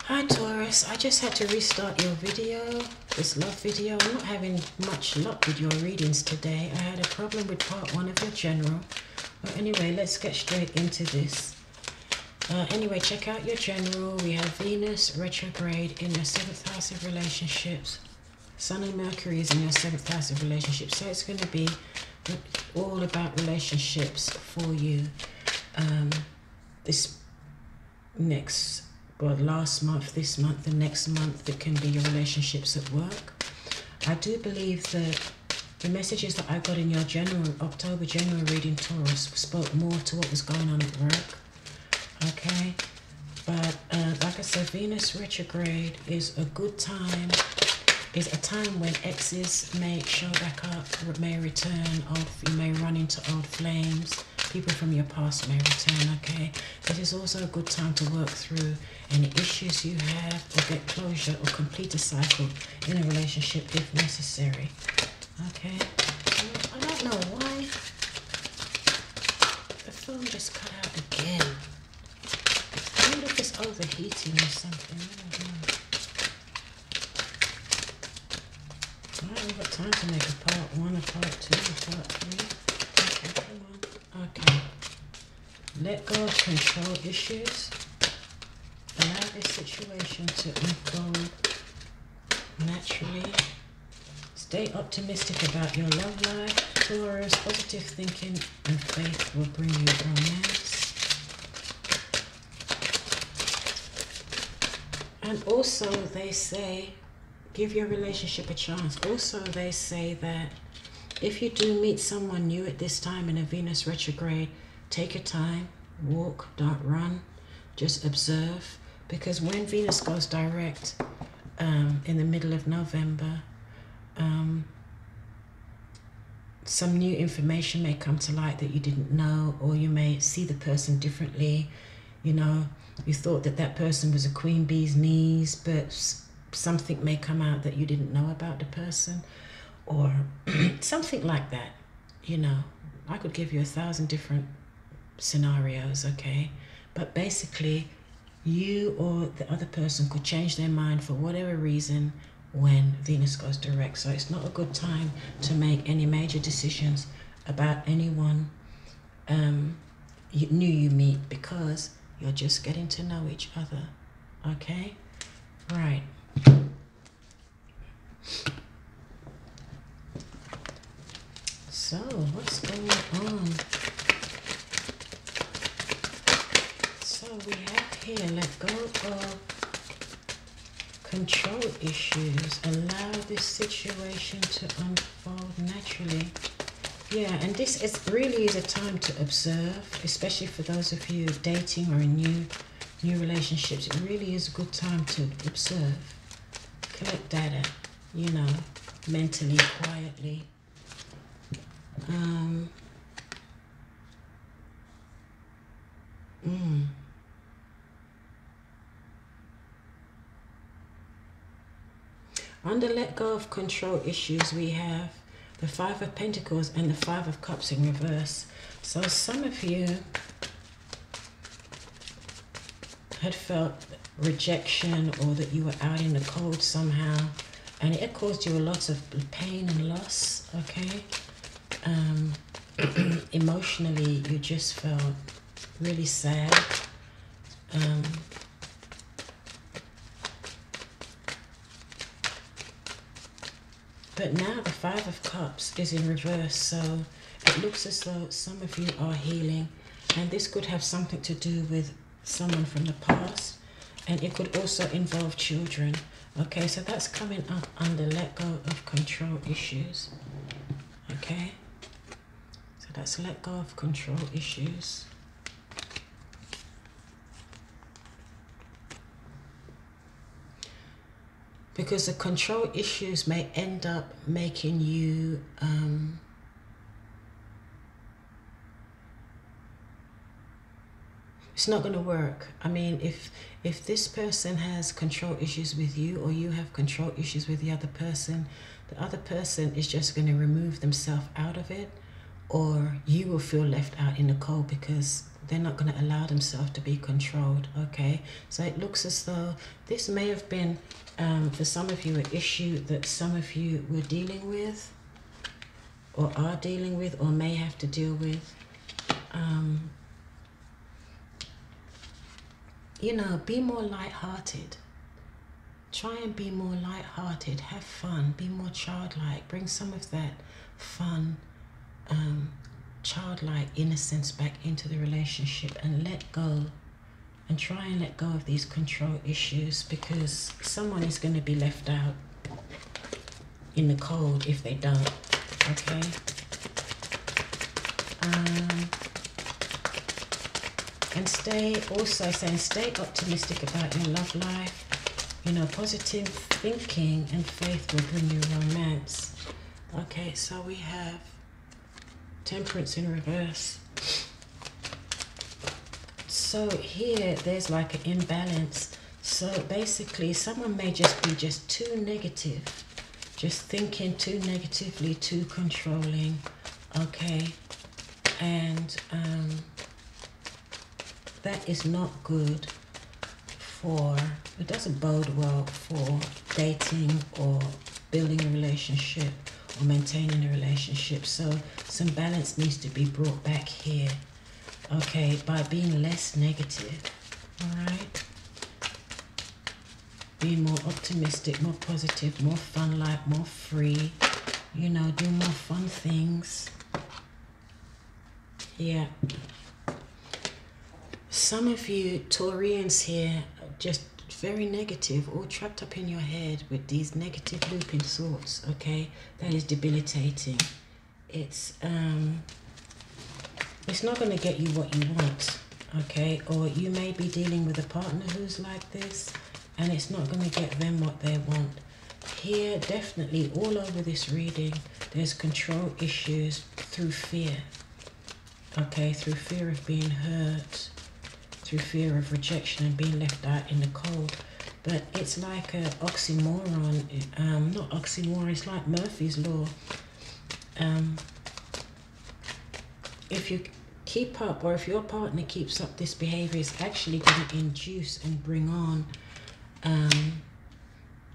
Hi Taurus, I just had to restart your video, this love video. I'm not having much luck with your readings today. I had a problem with part 1 of your general. But anyway, let's get straight into this. Anyway, check out your general. We have Venus retrograde in your 7th house of relationships. Sun and Mercury is in your 7th house of relationships. So it's going to be all about relationships for you this next, well, last month, this month, the next month. It can be your relationships at work. I do believe that the messages that I got in your October general reading, Taurus, spoke more to what was going on at work. Okay, but like I said, Venus retrograde is a good time. Is a time when exes may show back up, may return, you may run into old flames. People from your past may return, okay? This is also a good time to work through any issues you have, or get closure, or complete a cycle in a relationship if necessary, okay? I don't know why the phone just cut out again. I wonder if it's overheating or something, I don't know. I haven't got time to make a part 1, a part 2, a part 3. Okay, come on. Okay. Let go of control issues. Allow this situation to unfold naturally. Stay optimistic about your love life, Taurus. Positive thinking and faith will bring you romance. And also they say, give your relationship a chance. Also, they say that if you do meet someone new at this time in a Venus retrograde, take your time, walk, don't run, just observe. Because when Venus goes direct in the middle of November, some new information may come to light that you didn't know, or you may see the person differently. You know, you thought that that person was a queen bee's knees, but something may come out that you didn't know about the person, or something like that. You know, I could give you 1,000 different scenarios, okay? But basically, you or the other person could change their mind for whatever reason when Venus goes direct. So it's not a good time to make any major decisions about anyone you meet, because you're just getting to know each other, okay? Right. So, what's going on? So we have here, let go of control issues. Allow this situation to unfold naturally. Yeah, and this really is a time to observe, especially for those of you dating or in new relationships. It really is a good time to observe, collect data, you know, mentally, quietly. Under let go of control issues, we have the 5 of Pentacles and the 5 of Cups in reverse. So some of you had felt rejection, or that you were out in the cold somehow, and it caused you a lot of pain and loss, okay? Emotionally, you just felt really sad. But now the 5 of Cups is in reverse, so it looks as though some of you are healing, and this could have something to do with someone from the past, and it could also involve children. Okay, so that's coming up under let go of control issues. Okay, so that's let go of control issues. Because the control issues may end up making you it's not going to work. I mean, if this person has control issues with you, or you have control issues with the other person is just going to remove themselves out of it, or you will feel left out in the cold because they're not going to allow themselves to be controlled. Okay, so it looks as though this may have been for some of you an issue that some of you were dealing with or are dealing with or may have to deal with. You know, be more light-hearted. Try and be more light-hearted. Have fun. Be more childlike. Bring some of that fun, childlike innocence back into the relationship and let go. And try and let go of these control issues, because someone is going to be left out in the cold if they don't. Okay? And stay optimistic about your love life. You know, positive thinking and faith will bring you romance. Okay, so we have Temperance in reverse. So here, there's like an imbalance. So basically, someone may just be too negative. Just thinking too negatively, too controlling. Okay? And that is not good for, it doesn't bode well for dating or building a relationship or maintaining a relationship. So some balance needs to be brought back here, okay, by being less negative. All right, being more optimistic, more positive, more fun, like more free, you know, do more fun things. Yeah. Some of you Taurians here are just very negative, all trapped up in your head with these negative looping thoughts, okay? That is debilitating. It's not going to get you what you want, okay? Or you may be dealing with a partner who's like this, and it's not going to get them what they want. Here, definitely, all over this reading, there's control issues through fear, okay? Through fear of being hurt, through fear of rejection and being left out in the cold. But it's like an oxymoron, not oxymoron, it's like Murphy's Law. If you keep up, or if your partner keeps up this behavior, it's actually going to induce and bring on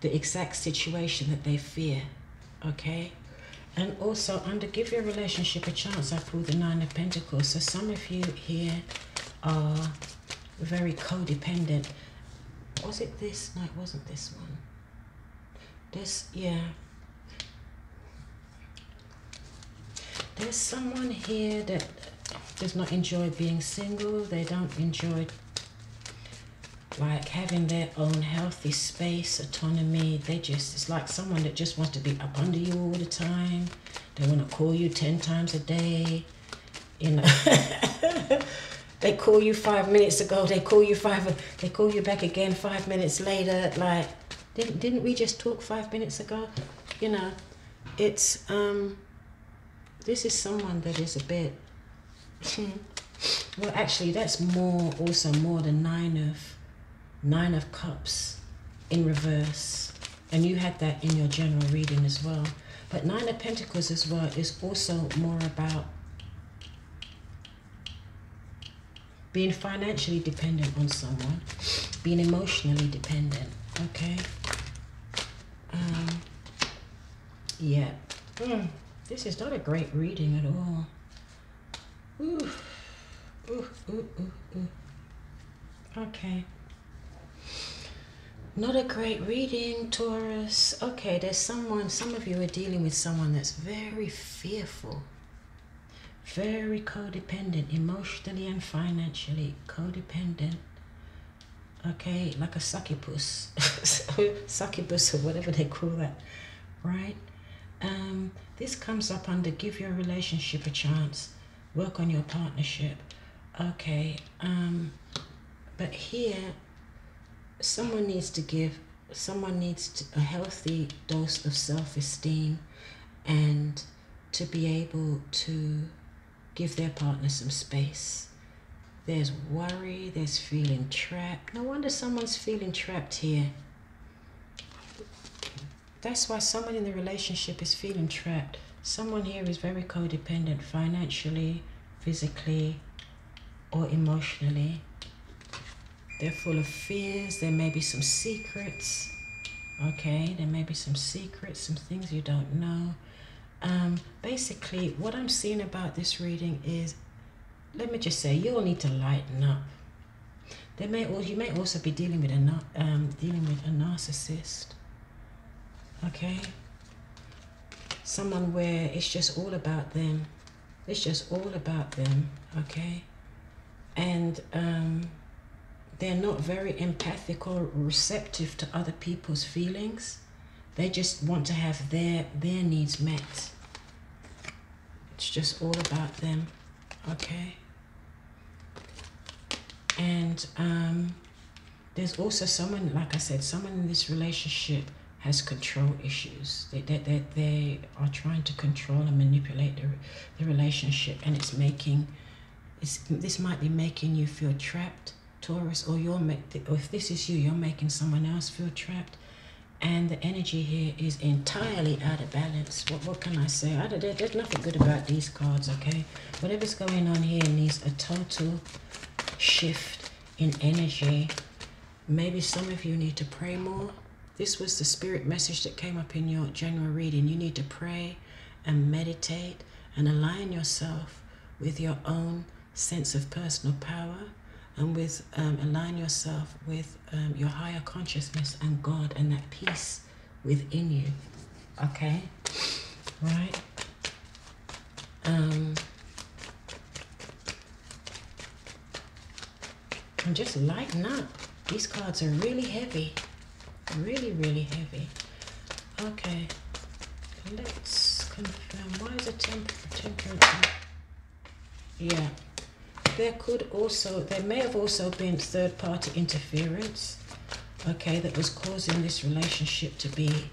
the exact situation that they fear, okay? And also, under Give Your Relationship a Chance, I pulled the Nine of Pentacles. So some of you here are very codependent. Was it this? No, it wasn't this one. This, yeah. There's someone here that does not enjoy being single. They don't enjoy like having their own healthy space, autonomy. They just, it's like someone that just wants to be up under you all the time. They want to call you 10 times a day, you know. They call you 5 minutes ago, they call you back again 5 minutes later. Like, didn't we just talk 5 minutes ago? You know, it's this is someone that is a bit well, actually that's also more than Nine of Cups in reverse, and you had that in your general reading as well. But Nine of Pentacles as well is also more about being financially dependent on someone, being emotionally dependent, okay? Yeah. This is not a great reading at all. Ooh. Ooh, ooh, ooh, ooh. Okay. Not a great reading, Taurus. Okay, there's some of you are dealing with someone that's very fearful. Very codependent, emotionally and financially codependent. Okay, like a succubus, succubus or whatever they call that, right? This comes up under Give Your Relationship a Chance, work on your partnership. Okay, but here, someone needs a healthy dose of self-esteem and to be able to give their partner some space. There's worry, there's feeling trapped. No wonder someone's feeling trapped here. That's why someone in the relationship is feeling trapped. Someone here is very codependent financially, physically, or emotionally. They're full of fears. There may be some secrets. Okay, there may be some secrets, some things you don't know. Basically, what I'm seeing about this reading is, let me just say, you'll need to lighten up. You may also be dealing with a narcissist. Okay, someone where it's just all about them. It's just all about them. Okay, and they're not very empathic or receptive to other people's feelings. They just want to have their needs met. It's just all about them. Okay. And there's also someone, like I said, someone in this relationship has control issues. They are trying to control and manipulate the relationship, and this might be making you feel trapped, Taurus, or if this is you, you're making someone else feel trapped. And the energy here is entirely out of balance. What can I say? There's nothing good about these cards, okay? Whatever's going on here needs a total shift in energy. Maybe some of you need to pray more. This was the spirit message that came up in your general reading. You need to pray and meditate and align yourself with your own sense of personal power, and with align yourself with your higher consciousness and God and that peace within you. Okay, right? And just lighten up. These cards are really heavy, really heavy. Okay, let's confirm. Why is the temperance? Yeah. There may have also been third-party interference, okay, that was causing this relationship to be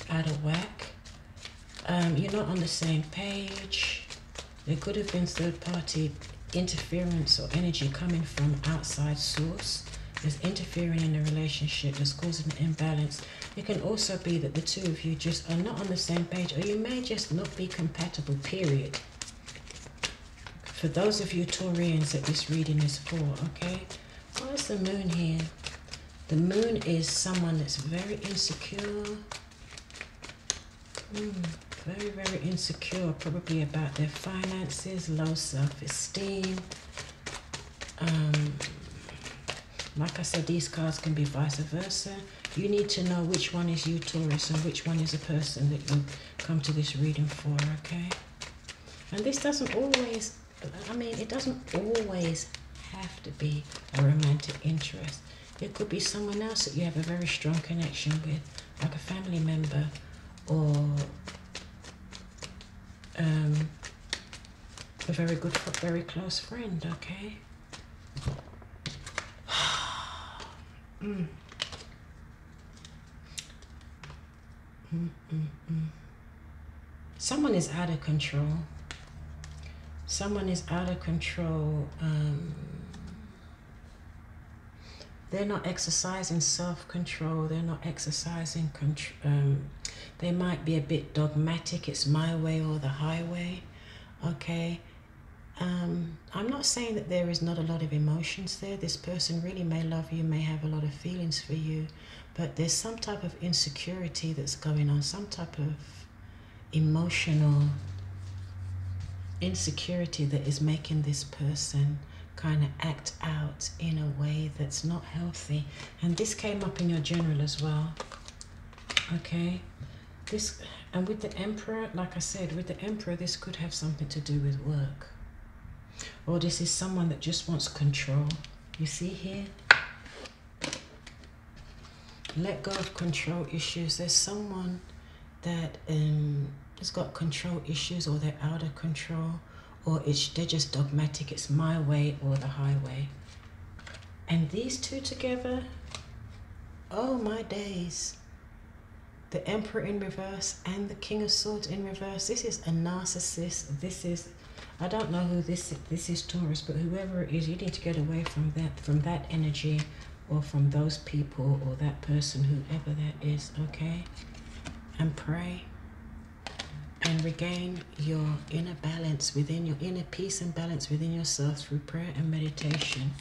out of whack. You're not on the same page. There could have been third-party interference or energy coming from outside source that's interfering in the relationship, that's causing an imbalance. It can also be that the two of you just are not on the same page, or you may just not be compatible, period. For those of you Taurians that this reading is for, okay? Why is the moon here? The moon is someone that's very insecure. Very insecure, probably about their finances, low self-esteem. Like I said, these cards can be vice versa. You need to know which one is you, Taurus, and which one is a person that you come to this reading for, okay? And this doesn't always... it doesn't always have to be a romantic interest. It could be someone else that you have a very strong connection with, like a family member, or a very good, very close friend, okay? Someone is out of control. Someone is out of control. They're not exercising self-control. They're not exercising control. They might be a bit dogmatic. It's my way or the highway. Okay. I'm not saying that there is not a lot of emotions there. This person really may love you, may have a lot of feelings for you, but there's some type of insecurity that's going on, some type of emotional insecurity that is making this person kind of act out in a way that's not healthy. And this came up in your general as well. Okay, and with the Emperor, like I said, with the Emperor, this could have something to do with work, or this is someone that just wants control. You see here, let go of control issues. There's someone that has got control issues, or they're out of control, or they're just dogmatic. It's my way or the highway. And these two together, oh my days. The Emperor in reverse and the King of Swords in reverse. This is a narcissist. This is, I don't know who this is, Taurus, but whoever it is, you need to get away from that energy, or from those people, or that person, whoever that is, okay? And pray. and regain your inner balance within your inner peace and balance within yourself through prayer and meditation.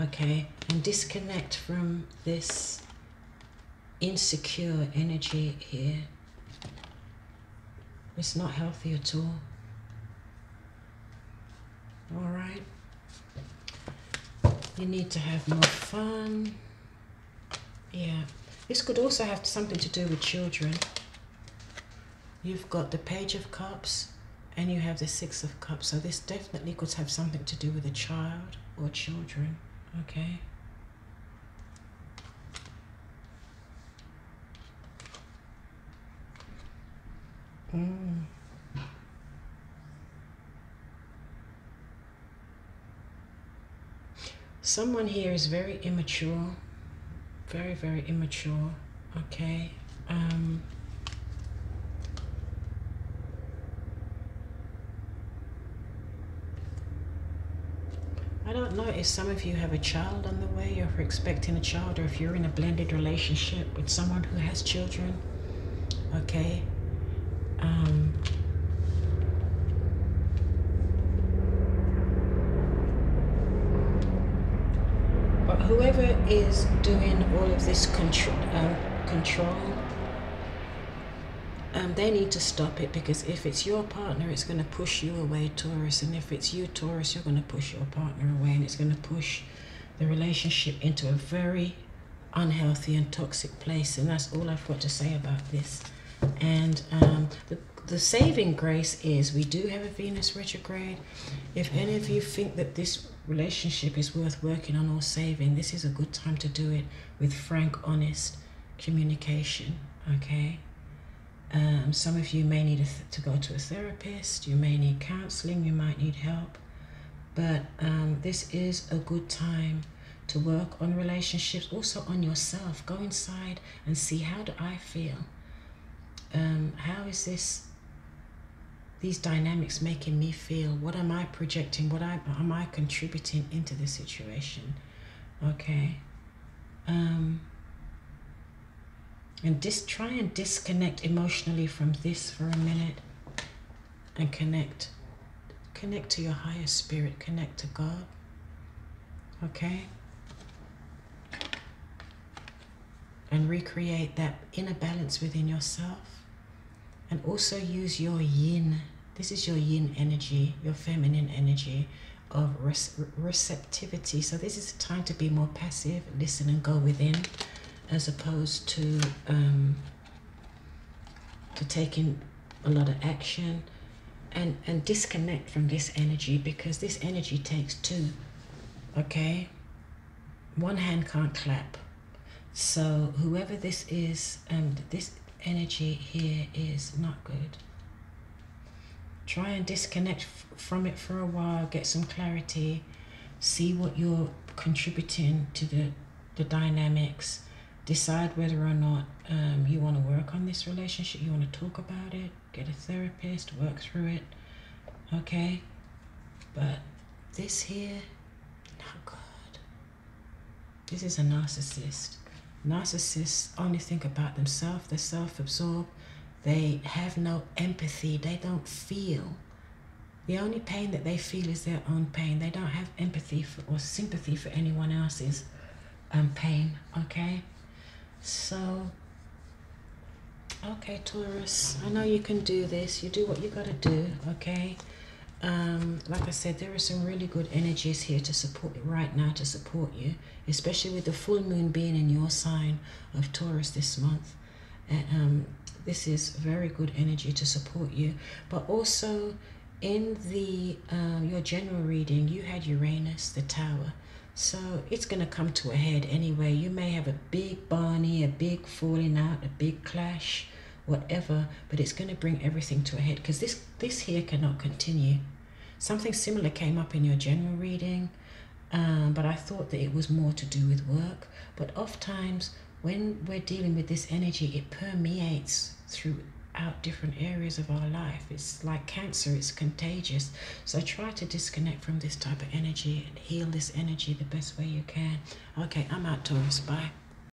Okay, and disconnect from this insecure energy here. It's not healthy at all. All right, you need to have more fun. Yeah, this could also have something to do with children. You've got the Page of Cups and you have the Six of Cups. So this definitely could have something to do with a child or children. Okay. Someone here is very immature. Very, very immature. Okay. I don't know if some of you have a child on the way, or if you're expecting a child, or if you're in a blended relationship with someone who has children. Okay. But whoever is doing all of this control, they need to stop it, because if it's your partner, it's going to push you away, Taurus, and if it's you, Taurus, you're going to push your partner away, and it's going to push the relationship into a very unhealthy and toxic place. And that's all I've got to say about this. And the saving grace is we do have a Venus retrograde. If any of you think that this relationship is worth working on or saving, this is a good time to do it with frank, honest communication. Okay. Some of you may need to go to a therapist, you may need counseling, you might need help, but this is a good time to work on relationships, also on yourself. Go inside and see, how do I feel? How is these dynamics making me feel? What am I projecting? What am I contributing into the situation? Okay. And try and disconnect emotionally from this for a minute, and connect to your higher spirit, connect to God. Okay? And recreate that inner balance within yourself. And also use your yin. This is your yin energy, your feminine energy of receptivity. So this is a time to be more passive, listen and go within, as opposed to taking a lot of action, and disconnect from this energy, because this energy takes two. Okay, one hand can't clap. So whoever this is, this energy here is not good. Try and disconnect from it for a while, get some clarity, see what you're contributing to the dynamics. Decide whether or not you want to work on this relationship, you want to talk about it, get a therapist, work through it. Okay? But this here, not good. This is a narcissist. Narcissists only think about themselves, they're self-absorbed, they have no empathy, they don't feel. The only pain that they feel is their own pain. They don't have empathy or sympathy for anyone else's pain. Okay? So, okay, Taurus, I know you can do this. You do what you got to do, okay? Like I said, there are some really good energies here to support you right now, to support you, especially with the full moon being in your sign of Taurus this month. This is very good energy to support you. But also in the your general reading, you had Uranus, the Tower. So it's going to come to a head anyway. You may have a big Barney, a big falling out, a big clash, whatever, but it's going to bring everything to a head, because this here cannot continue. Something similar came up in your general reading, but I thought that it was more to do with work. But oftentimes when we're dealing with this energy, it permeates throughout different areas of our life. It's like cancer, it's contagious. So try to disconnect from this type of energy and heal this energy the best way you can. Okay, I'm out, Taurus. Bye.